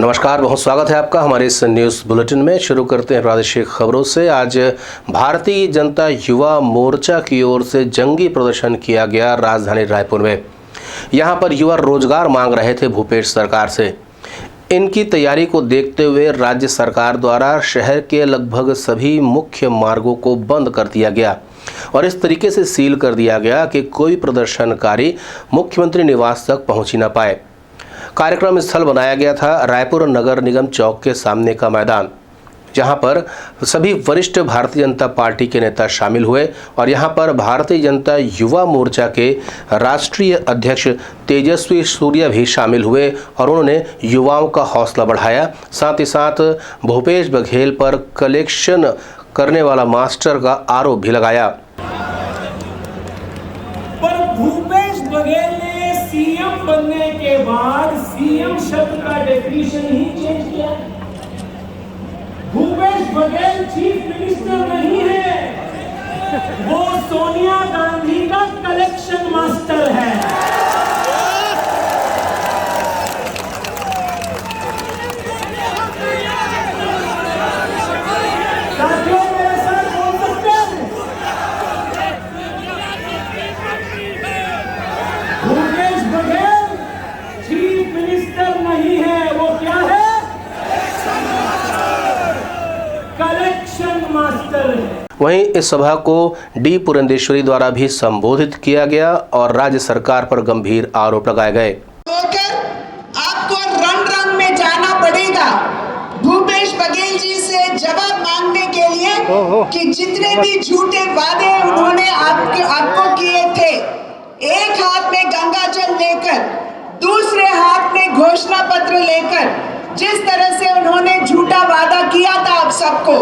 नमस्कार, बहुत स्वागत है आपका हमारे इस न्यूज़ बुलेटिन में। शुरू करते हैं प्रादेशिक खबरों से। आज भारतीय जनता युवा मोर्चा की ओर से जंगी प्रदर्शन किया गया राजधानी रायपुर में। यहां पर युवा रोजगार मांग रहे थे भूपेश सरकार से। इनकी तैयारी को देखते हुए राज्य सरकार द्वारा शहर के लगभग सभी मुख्य मार्गों को बंद कर दिया गया और इस तरीके से सील कर दिया गया कि कोई प्रदर्शनकारी मुख्यमंत्री निवास तक पहुंच ही न पाए। कार्यक्रम स्थल बनाया गया था रायपुर नगर निगम चौक के सामने का मैदान, जहां पर सभी वरिष्ठ भारतीय जनता पार्टी के नेता शामिल हुए और यहां पर भारतीय जनता युवा मोर्चा के राष्ट्रीय अध्यक्ष तेजस्वी सूर्या भी शामिल हुए और उन्होंने युवाओं का हौसला बढ़ाया। साथ ही साथ भूपेश बघेल पर कलेक्शन करने वाला मास्टर का आरोप भी लगाया। पर भूपेश बघेल ने सीएम बनने के बाद सीएम शब्द का डेफिनेशन ही चेंज किया। भूपेश बघेल चीफ मिनिस्टर नहीं है, वो सोनिया गांधी का कलेक्शन मास्टर है। साथियों, मेरे साथ बोल सकते हैं, भूपेश बघेल चीफ मिनिस्टर नहीं है, वो क्या है? कलेक्शन मास्टर है। वहीं इस सभा को डी पुरंदेश्वरी द्वारा भी संबोधित किया गया और राज्य सरकार पर गंभीर आरोप लगाए गए। आपको रंग रंग में जाना पड़ेगा भूपेश बघेल जी से जवाब मांगने के लिए कि जितने भी झूठे वादे उन्होंने आपको किए थे, एक हाथ में गंगाजल लेकर दूसरे हाथ में घोषणा पत्र लेकर जिस तरह से उन्होंने झूठा वादा किया था आप सबको,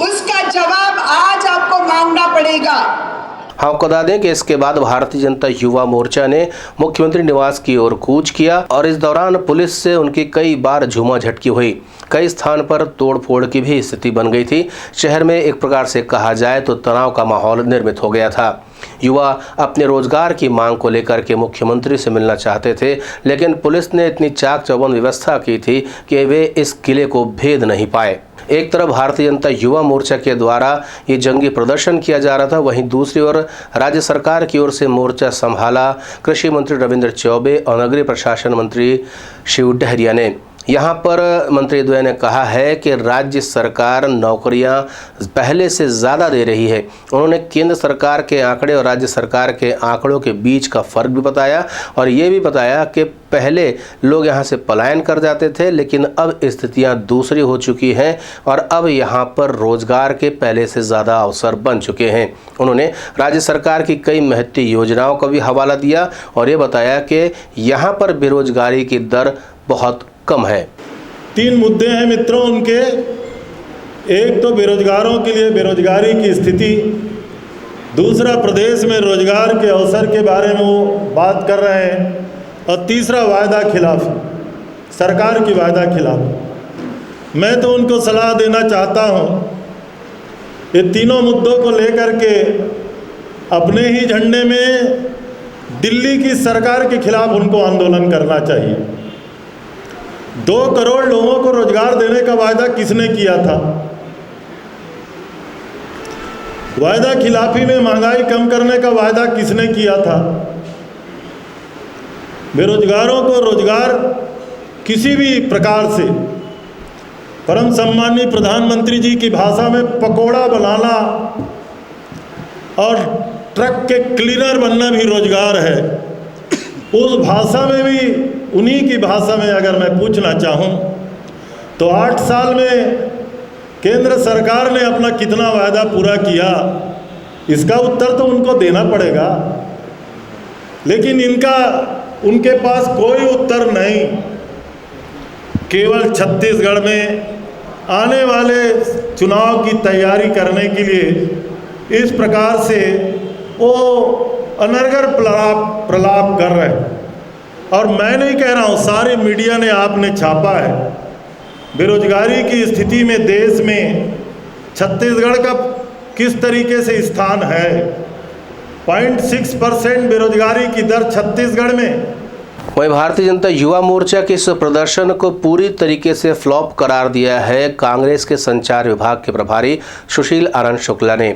उसका जवाब आज आपको मांगना पड़ेगा। हाँ, आपको बता दें कि इसके बाद भारतीय जनता युवा मोर्चा ने मुख्यमंत्री निवास की ओर कूच किया और इस दौरान पुलिस से उनकी कई बार झूमाझटकी हुई। कई स्थान पर तोड़फोड़ की भी स्थिति बन गई थी। शहर में एक प्रकार से कहा जाए तो तनाव का माहौल निर्मित हो गया था। युवा अपने रोजगार की मांग को लेकर के मुख्यमंत्री से मिलना चाहते थे, लेकिन पुलिस ने इतनी चाक चौबंद व्यवस्था की थी कि वे इस किले को भेद नहीं पाए। एक तरफ भारतीय जनता युवा मोर्चा के द्वारा ये जंगी प्रदर्शन किया जा रहा था, वहीं दूसरी ओर राज्य सरकार की ओर से मोर्चा संभाला कृषि मंत्री रविंद्र चौबे और नगरीय प्रशासन मंत्री शिव डहरिया ने। यहाँ पर मंत्री द्वय ने कहा है कि राज्य सरकार नौकरियां पहले से ज़्यादा दे रही है। उन्होंने केंद्र सरकार के आंकड़े और राज्य सरकार के आंकड़ों के बीच का फ़र्क भी बताया और ये भी बताया कि पहले लोग यहाँ से पलायन कर जाते थे, लेकिन अब स्थितियाँ दूसरी हो चुकी हैं और अब यहाँ पर रोज़गार के पहले से ज़्यादा अवसर बन चुके हैं। उन्होंने राज्य सरकार की कई महत्वपूर्ण योजनाओं का भी हवाला दिया और ये बताया कि यहाँ पर बेरोजगारी की दर बहुत कम है। 3 मुद्दे हैं मित्रों उनके। एक तो बेरोजगारों के लिए बेरोजगारी की स्थिति, दूसरा प्रदेश में रोजगार के अवसर के बारे में वो बात कर रहे हैं और तीसरा वायदा खिलाफ, सरकार की वायदा खिलाफ। मैं तो उनको सलाह देना चाहता हूँ, ये तीनों मुद्दों को लेकर के अपने ही झंडे में दिल्ली की सरकार के खिलाफ उनको आंदोलन करना चाहिए। 2 करोड़ लोगों को रोजगार देने का वायदा किसने किया था? वायदा खिलाफी में महंगाई कम करने का वायदा किसने किया था? बेरोजगारों को रोजगार किसी भी प्रकार से, परम सम्मानीय प्रधानमंत्री जी की भाषा में पकोड़ा बनाना और ट्रक के क्लीनर बनना भी रोजगार है। उस भाषा में भी, उन्हीं की भाषा में अगर मैं पूछना चाहूँ तो 8 साल में केंद्र सरकार ने अपना कितना वायदा पूरा किया, इसका उत्तर तो उनको देना पड़ेगा। लेकिन उनके पास कोई उत्तर नहीं। केवल छत्तीसगढ़ में आने वाले चुनाव की तैयारी करने के लिए इस प्रकार से वो अनर्गल प्रलाप कर रहे हैं। और मैं नहीं कह रहा हूँ, सारे मीडिया ने आपने छापा है। बेरोजगारी की स्थिति में देश में छत्तीसगढ़ का किस तरीके से स्थान है। 0.6% बेरोजगारी की दर छत्तीसगढ़ में, वहीं भारतीय जनता युवा मोर्चा के इस प्रदर्शन को पूरी तरीके से फ्लॉप करार दिया है कांग्रेस के संचार विभाग के प्रभारी सुशील आनंद शुक्ला ने।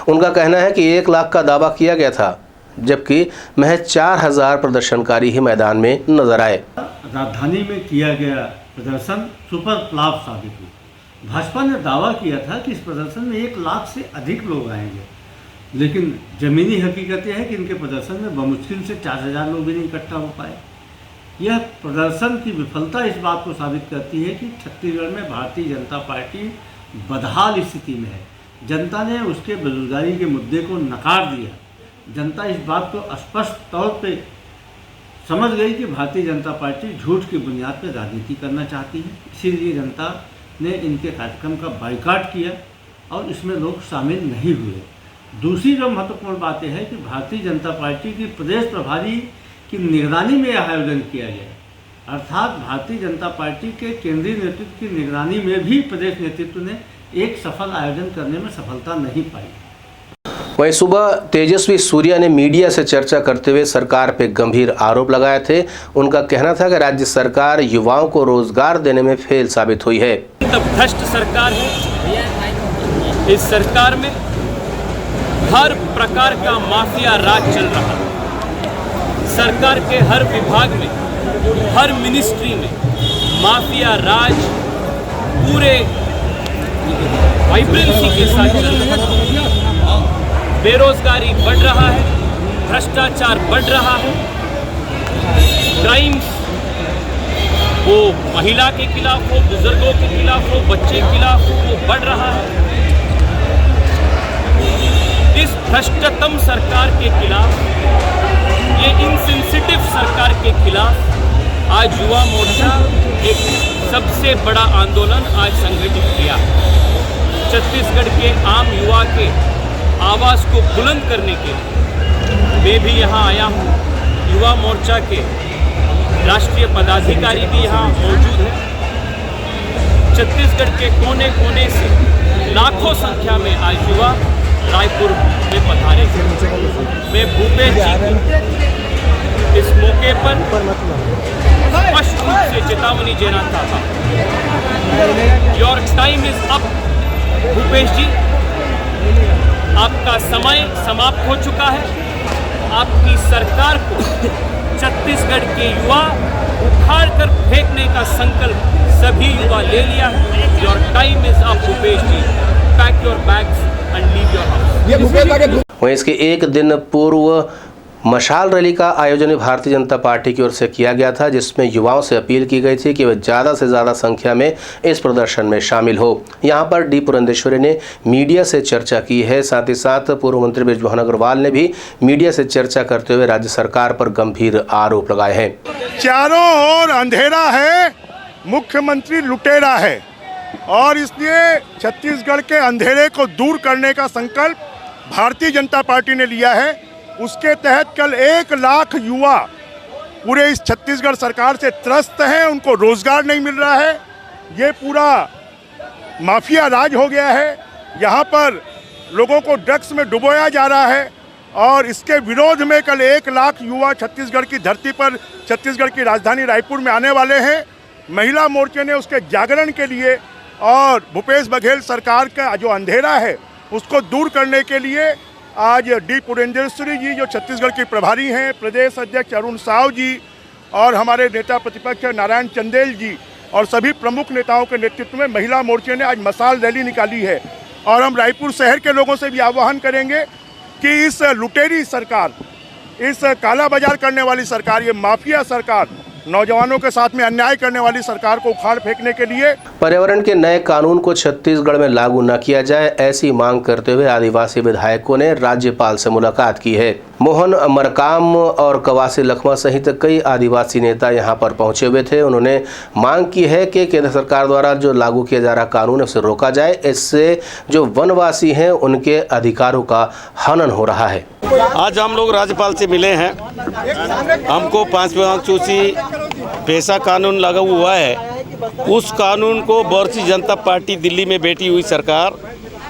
उनका कहना है कि 1 लाख का दावा किया गया था, जबकि महज 4000 प्रदर्शनकारी ही मैदान में नजर आए। राजधानी में किया गया प्रदर्शन सुपर फ्लॉप साबित हुआ। भाजपा ने दावा किया था कि इस प्रदर्शन में 1 लाख से अधिक लोग आएंगे, लेकिन जमीनी हकीकत यह है कि इनके प्रदर्शन में बमुश्किल से 4000 लोग भी नहीं इकट्ठा हो पाए। यह प्रदर्शन की विफलता इस बात को साबित करती है कि छत्तीसगढ़ में भारतीय जनता पार्टी बदहाल स्थिति में है। जनता ने उसके बेरोजगारी के मुद्दे को नकार दिया। जनता इस बात को स्पष्ट तौर पे समझ गई कि भारतीय जनता पार्टी झूठ की बुनियाद पर राजनीति करना चाहती है। इसीलिए जनता ने इनके कार्यक्रम का बायकॉट किया और इसमें लोग शामिल नहीं हुए। दूसरी जो महत्वपूर्ण बात यह है कि भारतीय जनता पार्टी की प्रदेश प्रभारी की निगरानी में यह आयोजन किया गया, अर्थात भारतीय जनता पार्टी के केंद्रीय नेतृत्व की निगरानी में भी प्रदेश नेतृत्व ने एक सफल आयोजन करने में सफलता नहीं पाई। वहीं सुबह तेजस्वी सूर्या ने मीडिया से चर्चा करते हुए सरकार पे गंभीर आरोप लगाए थे। उनका कहना था कि राज्य सरकार युवाओं को रोजगार देने में फेल साबित हुई है। भ्रष्ट सरकार है। इस सरकार में हर प्रकार का माफिया राज चल रहा है। सरकार के हर विभाग में, हर मिनिस्ट्री में माफिया राज पूरे वाइब्रेंसी के साथ चल रहा है। बेरोजगारी बढ़ रहा है, भ्रष्टाचार बढ़ रहा है, क्राइम्स वो महिला के खिलाफ हो, बुजुर्गों के खिलाफ हो, बच्चे के खिलाफ हो, वो बढ़ रहा है। इस भ्रष्टतम सरकार के खिलाफ, ये इनसेंसिटिव सरकार के खिलाफ आज युवा मोर्चा एक सबसे बड़ा आंदोलन आज संगठित किया। छत्तीसगढ़ के आम युवा के आवाज़ को बुलंद करने के लिए मैं भी यहाँ आया हूँ। युवा मोर्चा के राष्ट्रीय पदाधिकारी भी यहाँ मौजूद हैं। छत्तीसगढ़ के कोने कोने से लाखों संख्या में आज युवा रायपुर में पधारे। मैं भूपेश जी को इस मौके पर स्पष्ट रूप से चेतावनी देना चाहता हूँ। Your time is up Bhupesh ji, आपका समय समाप्त हो चुका है। आपकी सरकार को छत्तीसगढ़ के युवा उखाड़ कर फेंकने का संकल्प सभी युवा ले लिया है। Your time is up Bhupesh ji, pack your bags and leave your house. वहीं इसके एक दिन पूर्व मशाल रैली का आयोजन भारतीय जनता पार्टी की ओर से किया गया था, जिसमें युवाओं से अपील की गई थी कि वे ज़्यादा से ज़्यादा संख्या में इस प्रदर्शन में शामिल हो। यहां पर डी पुरंदेश्वरी ने मीडिया से चर्चा की है। साथ ही साथ पूर्व मंत्री बृजमोहन अग्रवाल ने भी मीडिया से चर्चा करते हुए राज्य सरकार पर गंभीर आरोप लगाए हैं। चारों ओर अंधेरा है, मुख्यमंत्री लुटेरा है और इसलिए छत्तीसगढ़ के अंधेरे को दूर करने का संकल्प भारतीय जनता पार्टी ने लिया है। उसके तहत कल 1 लाख युवा पूरे इस छत्तीसगढ़ सरकार से त्रस्त हैं, उनको रोजगार नहीं मिल रहा है। ये पूरा माफिया राज हो गया है। यहाँ पर लोगों को ड्रग्स में डुबोया जा रहा है और इसके विरोध में कल 1 लाख युवा छत्तीसगढ़ की धरती पर, छत्तीसगढ़ की राजधानी रायपुर में आने वाले हैं। महिला मोर्चे ने उसके जागरण के लिए और भूपेश बघेल सरकार का जो अंधेरा है उसको दूर करने के लिए आज डी पुरंदेश्वरी जी जो छत्तीसगढ़ की प्रभारी हैं, प्रदेश अध्यक्ष अरुण साव जी और हमारे नेता प्रतिपक्ष नारायण चंदेल जी और सभी प्रमुख नेताओं के नेतृत्व में महिला मोर्चे ने आज मशाल रैली निकाली है। और हम रायपुर शहर के लोगों से भी आह्वान करेंगे कि इस लुटेरी सरकार, इस काला बाजार करने वाली सरकार, ये माफिया सरकार, नौजवानों के साथ में अन्याय करने वाली सरकार को उखाड़ फेंकने के लिए पर्यावरण के नए कानून को छत्तीसगढ़ में लागू न किया जाए, ऐसी मांग करते हुए आदिवासी विधायकों ने राज्यपाल से मुलाकात की है। मोहन मरकाम और कवासी लखमा सहित कई आदिवासी नेता यहां पर पहुंचे हुए थे। उन्होंने मांग की है कि केंद्र सरकार द्वारा जो लागू किया जा रहा कानून है उसे रोका जाए। इससे जो वनवासी हैं उनके अधिकारों का हनन हो रहा है। आज हम लोग राज्यपाल से मिले हैं। हमको 5वां सूची पैसा कानून लागू हुआ है, उस कानून को भारतीय जनता पार्टी दिल्ली में बैठी हुई सरकार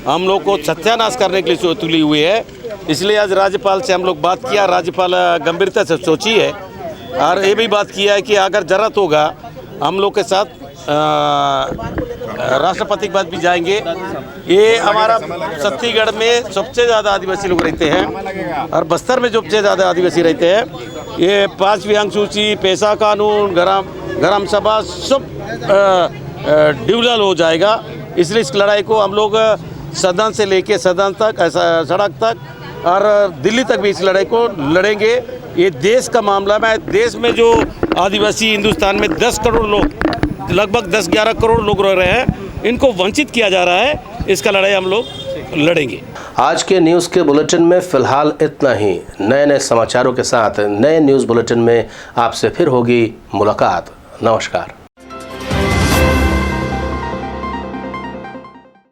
हम लोग को सत्यानाश करने के लिए तुली हुई है। इसलिए आज राज्यपाल से हम लोग बात किया। राज्यपाल गंभीरता से सोची है और ये भी बात किया है कि अगर ज़रूरत होगा हम लोग के साथ राष्ट्रपति के पास भी जाएंगे। ये हमारा छत्तीसगढ़ में सबसे ज़्यादा आदिवासी लोग रहते हैं और बस्तर में सबसे ज़्यादा आदिवासी रहते हैं। ये 5वीं अंक सूची, पैसा कानून, ग्राम सभा सब डिविजनल हो जाएगा। इसलिए इस लड़ाई को हम लोग सदन से लेके सदन तक, सड़क तक और दिल्ली तक भी इस लड़ाई को लड़ेंगे। ये देश का मामला है। देश में जो आदिवासी हिंदुस्तान में 10 करोड़ लोग, लगभग 10-11 करोड़ लोग रह रहे हैं, इनको वंचित किया जा रहा है। इसका लड़ाई हम लोग लड़ेंगे। आज के न्यूज़ के बुलेटिन में फिलहाल इतना ही। नए समाचारों के साथ नए न्यूज़ बुलेटिन में आपसे फिर होगी मुलाकात। नमस्कार।